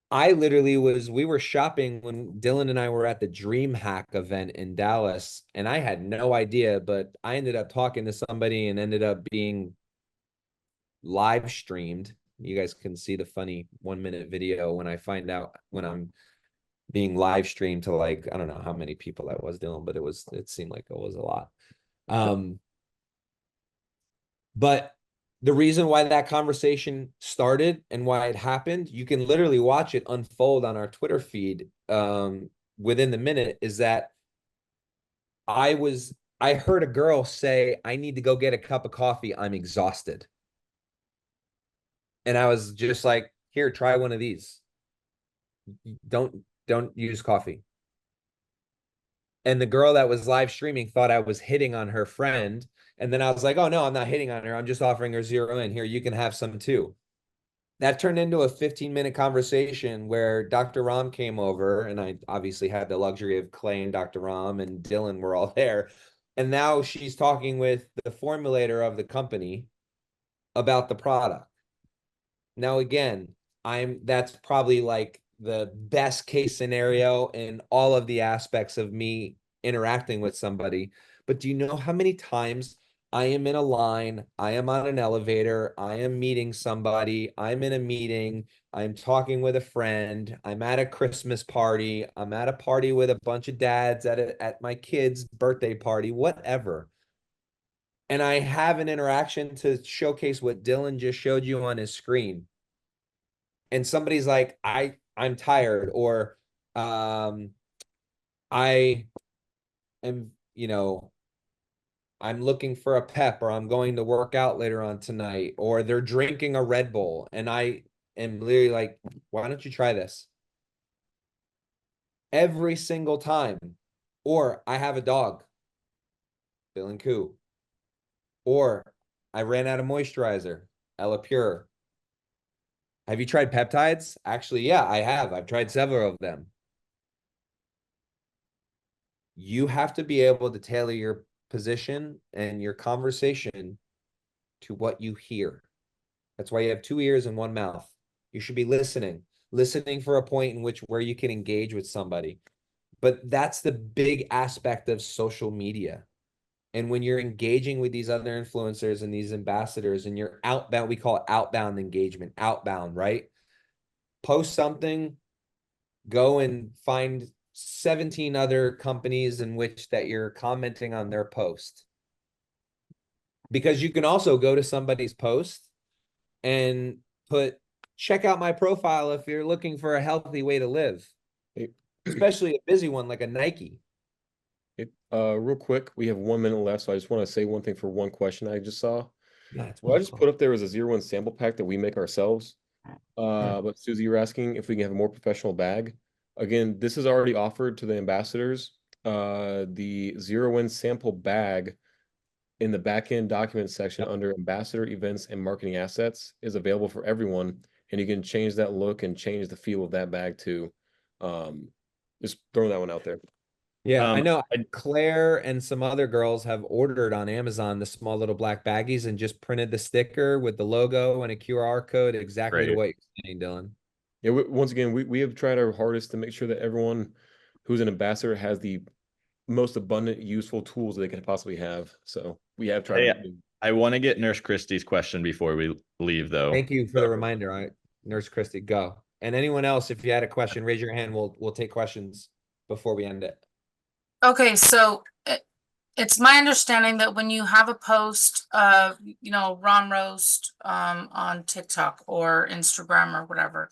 We were shopping when Dylan and I were at the Dream Hack event in Dallas, and I had no idea, but I ended up talking to somebody and ended up being live streamed. You guys can see the funny 1 minute video when I find out when I'm being live streamed to, like, I don't know how many people that was, Dylan, but it seemed like it was a lot. But the reason why that conversation started and why it happened, you can literally watch it unfold on our Twitter feed within the minute, is that I heard a girl say, I need to go get a cup of coffee. I'm exhausted. And I was just like, here, try one of these. Don't use coffee. And the girl that was live streaming thought I was hitting on her friend. And then I was like, oh no, I'm not hitting on her. I'm just offering her zero in. Here, you can have some too. That turned into a 15-minute conversation where Dr. Ram came over, and I obviously had the luxury of Clay and Dr. Ram and Dylan were all there. And now she's talking with the formulator of the company about the product. Now, again, that's probably like the best case scenario in all of the aspects of me interacting with somebody. But do you know how many times I am in a line, I am on an elevator, I am meeting somebody, I'm in a meeting, I'm talking with a friend, I'm at a Christmas party, I'm at a party with a bunch of dads at my kid's birthday party, whatever. And I have an interaction to showcase what Dylan just showed you on his screen. And somebody's like, I'm tired, or I am, I'm looking for a pep, or I'm going to work out later on tonight, or they're drinking a Red Bull. And I am literally like, why don't you try this? Every single time. Or I have a dog, Bill and Coo. Or I ran out of moisturizer, Ella Pure. Have you tried peptides? Actually, yeah, I have. I've tried several of them. You have to be able to tailor your position and your conversation to what you hear. That's why you have two ears and one mouth. You should be listening for a point in which where you can engage with somebody. But that's the big aspect of social media. And when you're engaging with these other influencers and these ambassadors and you're outbound, we call it outbound engagement, outbound, right? Post something, go and find 17 other companies in which that you're commenting on their post. Because you can also go to somebody's post and put, check out my profile if you're looking for a healthy way to live, especially a busy one like a Nike.
Real quick, we have 1 minute left, so I just want to say one thing for one question I just saw.
That's
Well, I just put up there as a 0-1 sample pack that we make ourselves. But Susie, you're asking if we can have a more professional bag. Again, this is already offered to the ambassadors. The 0-1 sample bag in the back-end document section under ambassador events and marketing assets is available for everyone, and you can change that look and change the feel of that bag too. Just throwing that one out there.
Yeah, I know Claire and some other girls have ordered on Amazon the small little black baggies and just printed the sticker with the logo and a QR code exactly to what you're saying, Dylan.
Yeah, once again, we have tried our hardest to make sure that everyone who's an ambassador has the most abundant, useful tools they can possibly have. So we have tried.
I want to get Nurse Christie's question before we leave, though.
Thank you for the reminder. Nurse Christie, go. And anyone else, if you had a question, raise your hand. We'll take questions before we end it.
Okay, so it's my understanding that when you have a post of, Ron Roast on TikTok or Instagram or whatever,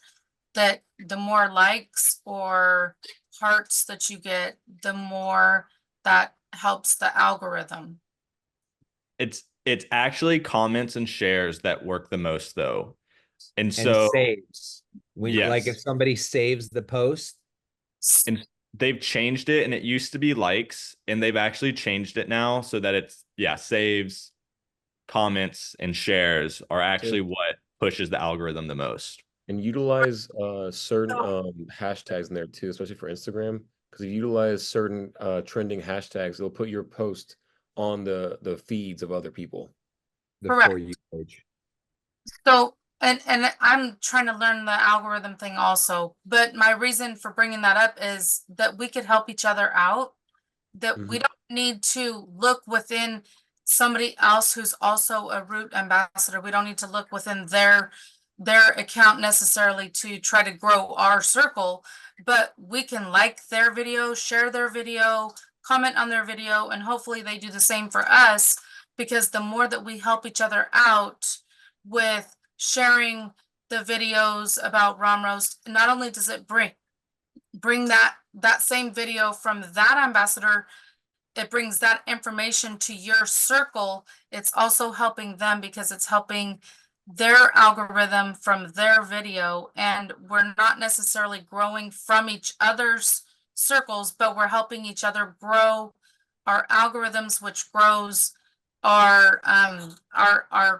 that the more likes or hearts that you get, the more that helps the algorithm.
It's actually comments and shares that work the most, though. And
And
so
saves. Like if
yes,
somebody saves the post,
and they've changed it, and it used to be likes, and they've actually changed it now so that it's saves, comments, and shares are actually what pushes the algorithm the most.
And utilize certain hashtags in there too, especially for Instagram. Because if you utilize certain trending hashtags, it'll put your post on the feeds of other people.
the
Correct.
For You page.
So, and I'm trying to learn the algorithm thing also, but my reason for bringing that up is that we could help each other out, that we don't need to look within somebody else who's also a Root ambassador. We don't need to look within their account necessarily to try to grow our circle, but we can like their video, share their video, comment on their video, and hopefully they do the same for us, because the more that we help each other out with sharing the videos about Rom Roast, not only does it bring that same video from that ambassador, it brings that information to your circle. It's also helping them because it's helping their algorithm from their video, and we're not necessarily growing from each other's circles, but we're helping each other grow our algorithms, which grows our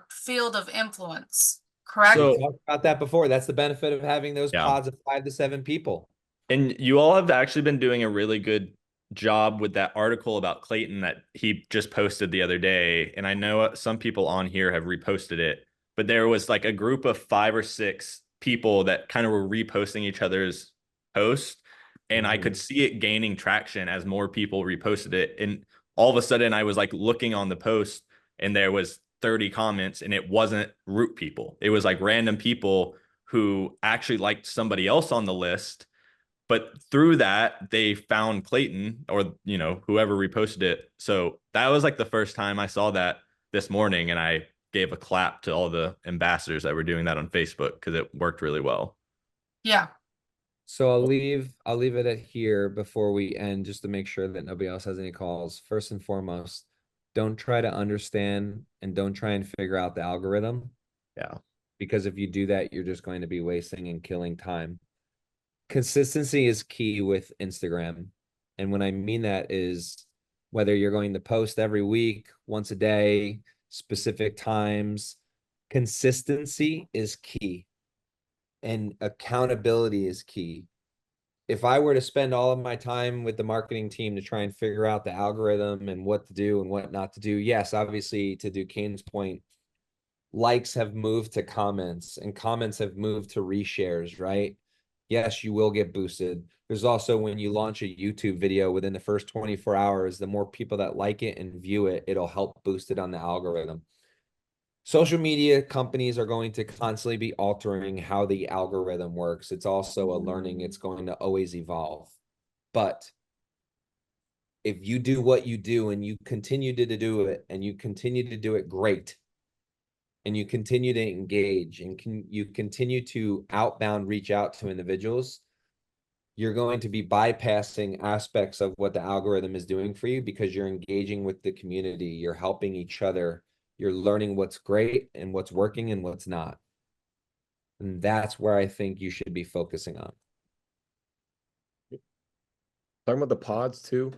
field of influence. Correct?
We
So
talked about that before. That's the benefit of having those
Yeah.
pods of 5 to 7 people.
And you all have actually been doing a really good job with that article about Clayton that he just posted the other day. And I know some people on here have reposted it, but there was like a group of 5 or 6 people that kind of were reposting each other's posts. And I could see it gaining traction as more people reposted it. And all of a sudden I was like looking on the post, and there was 30 comments, and it wasn't Root people. It was like random people who actually liked somebody else on the list. But through that, they found Clayton, or whoever reposted it. So that was like the first time I saw that this morning, and I gave a clap to all the ambassadors that were doing that on Facebook because it worked really well.
Yeah.
So I'll leave it at here before we end, just to make sure that nobody else has any calls. First and foremost, don't try to understand and don't try and figure out the algorithm.
Yeah.
Because if you do that, you're just going to be wasting and killing time. Consistency is key with Instagram. And when I mean that is whether you're going to post every week, once a day, specific times, consistency is key. And accountability is key. If I were to spend all of my time with the marketing team to try and figure out the algorithm and what to do and what not to do, yes, obviously, to Duquesne's point, likes have moved to comments and comments have moved to reshares, right? Yes, you will get boosted. There's also, when you launch a YouTube video within the first 24 hours, the more people that like it and view it, it'll help boost it on the algorithm. Social media companies are going to constantly be altering how the algorithm works. It's also a learning. It's going to always evolve. But if you do what you do and you continue to do it and you continue to do it great, and you continue to engage and you continue to outbound reach out to individuals, you're going to be bypassing aspects of what the algorithm is doing for you because you're engaging with the community, you're helping each other, you're learning what's great and what's working and what's not. And that's where I think you should be focusing on.
Talking about the pods too.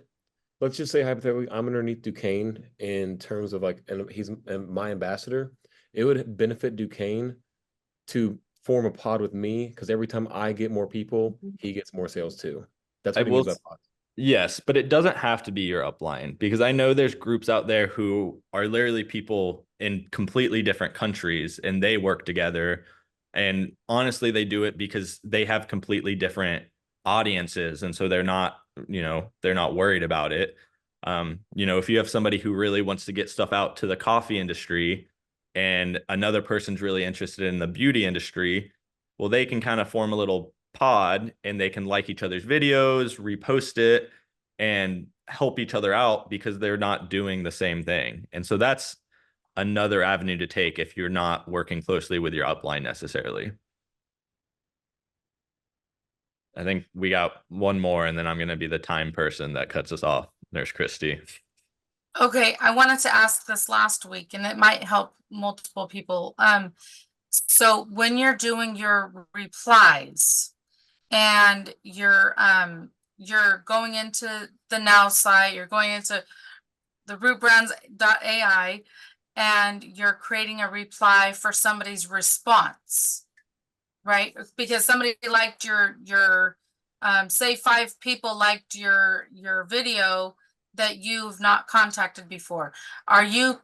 Let's just say hypothetically, I'm underneath Duquesne in terms of like, and he's my ambassador. It would benefit Duquesne to form a pod with me because every time I get more people, he gets more sales too. That's what he means by pods.
Yes, but it doesn't have to be your upline, because I know there's groups out there who are literally people in completely different countries and they work together. And honestly, they do it because they have completely different audiences. And so they're not worried about it. If you have somebody who really wants to get stuff out to the coffee industry and another person's really interested in the beauty industry, well, they can kind of form a little pod and they can like each other's videos, repost it, and help each other out because they're not doing the same thing. And so that's another avenue to take if you're not working closely with your upline necessarily. I think we got one more, and then I'm going to be the time person that cuts us off. There's Christy.
Okay, I wanted to ask this last week, and it might help multiple people. So when you're doing your replies and you're going into the Now site, you're going into the rootbrands.ai, and you're creating a reply for somebody's response, right? Because somebody liked your say 5 people liked your video that you've not contacted before. Are you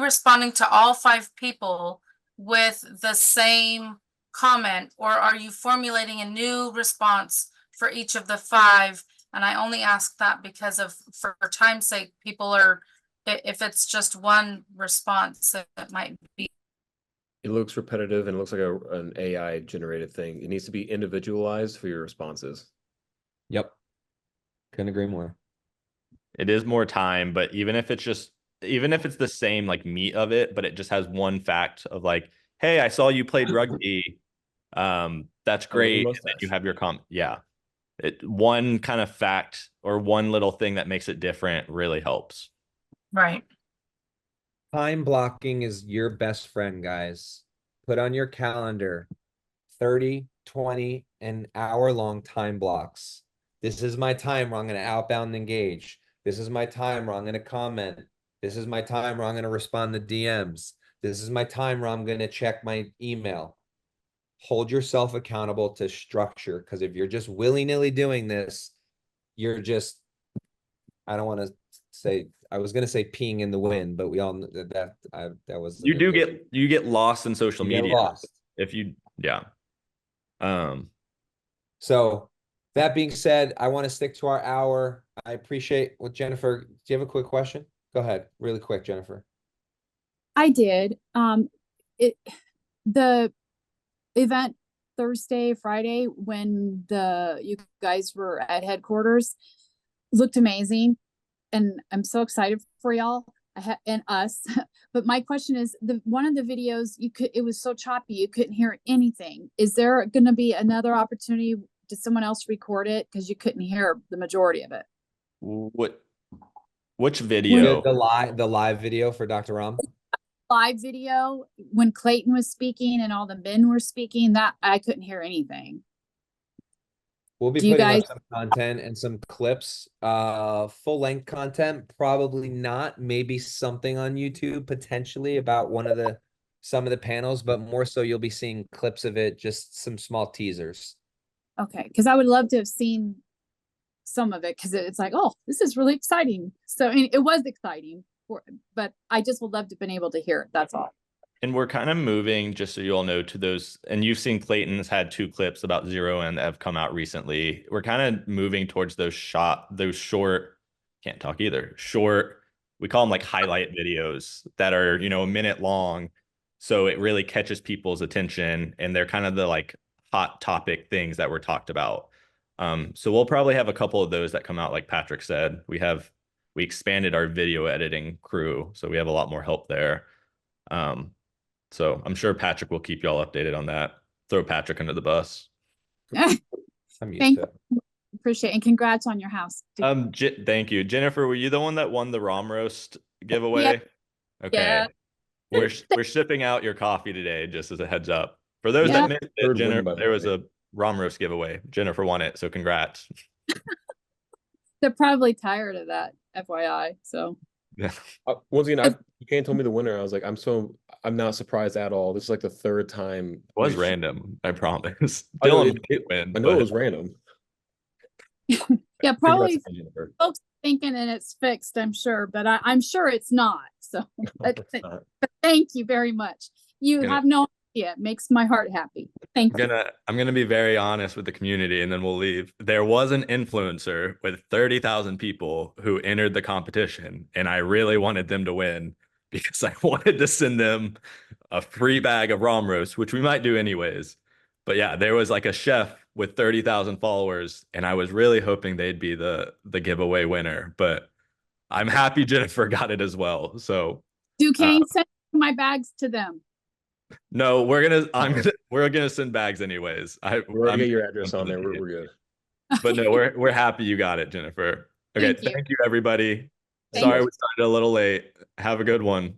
responding to all 5 people with the same comment, or are you formulating a new response for each of the 5? And I only ask that because for time's sake, people are, if it's just one response, it might be.
It looks repetitive and it looks like an AI generated thing. It needs to be individualized for your responses.
Yep. Couldn't agree more.
It is more time, but even if it's the same like meat of it, but it just has one fact of like, hey, I saw you played rugby. That's great. And then you have your comment. Yeah. One kind of fact or one little thing that makes it different really helps.
Right.
Time blocking is your best friend, guys. Put on your calendar 30, 20, and hour-long time blocks. This is my time where I'm going to outbound engage. This is my time where I'm going to comment. This is my time where I'm going to respond to DMs. This is my time where I'm going to check my email. Hold yourself accountable to structure, because if you're just willy-nilly doing this, you're just, I don't want to say, I was going to say peeing in the wind, but we all know that was
you get lost in social media
lost.
if you yeah.
So that being said, I want to stick to our hour. I appreciate what Jennifer. Do you have a quick question? Go ahead, really quick, Jennifer.
I did. The event Thursday, Friday, when you guys were at headquarters, looked amazing, and I'm so excited for y'all and us. But my question is, one of the videos it was so choppy you couldn't hear anything. Is there going to be another opportunity? Did someone else record it because you couldn't hear the majority of it?
Which video?
The live video for Dr. Ram.
Live video when Clayton was speaking and all the men were speaking, that I couldn't hear anything.
We'll be putting up some content and some clips, full length content, probably not, maybe something on YouTube potentially about some of the panels, but more so you'll be seeing clips of it, just some small teasers.
Okay, because I would love to have seen some of it, because it's like, oh, this is really exciting. So it was exciting, but I just would love to have been able to hear it. That's all.
And we're kind of moving, just so you all know, to those, and you've seen Clayton's had 2 clips about Zero and that have come out recently. We're kind of moving towards those short, can't talk either, short, we call them like highlight videos that are, a minute long. So it really catches people's attention, and they're kind of the like hot topic things that were talked about. So we'll probably have a couple of those that come out, like Patrick said. We expanded our video editing crew, so we have a lot more help there. So I'm sure Patrick will keep y'all updated on that. Throw Patrick under the bus.
I'm used to it.
Appreciate it. And congrats on your house.
Thank you. Jennifer, were you the one that won the Rom Roast giveaway?
Yep.
Okay.
Yeah.
We're shipping out your coffee today, just as a heads up. For those that missed it, Jennifer, there was a Rom Roast giveaway. Jennifer won it, so congrats.
They're probably tired of that, FYI. So
yeah.
Once again, you can't tell me the winner. I was like, I'm not surprised at all. This is like the 3rd time.
It was random, I promise.
I know,
Dylan
I know it was random.
yeah, probably folks thinking and it's fixed, I'm sure, but I'm sure it's not. So but thank you very much. You have no Yeah, it makes my heart happy. Thank you.
I'm gonna be very honest with the community and then we'll leave. There was an influencer with 30,000 people who entered the competition, and I really wanted them to win because I wanted to send them a free bag of rom roast, which we might do anyways. But yeah, there was like a chef with 30,000 followers, and I was really hoping they'd be the giveaway winner. But I'm happy Jennifer got it as well. So
Duquesne, send my bags to them.
no, we're gonna send bags anyways.
We're gonna
I'm
get your address on there. We're good.
But no, we're happy you got it, Jennifer. Okay,
Thank you.
thank you everybody.
Thank
Sorry
you.
we started a little late. Have a good one.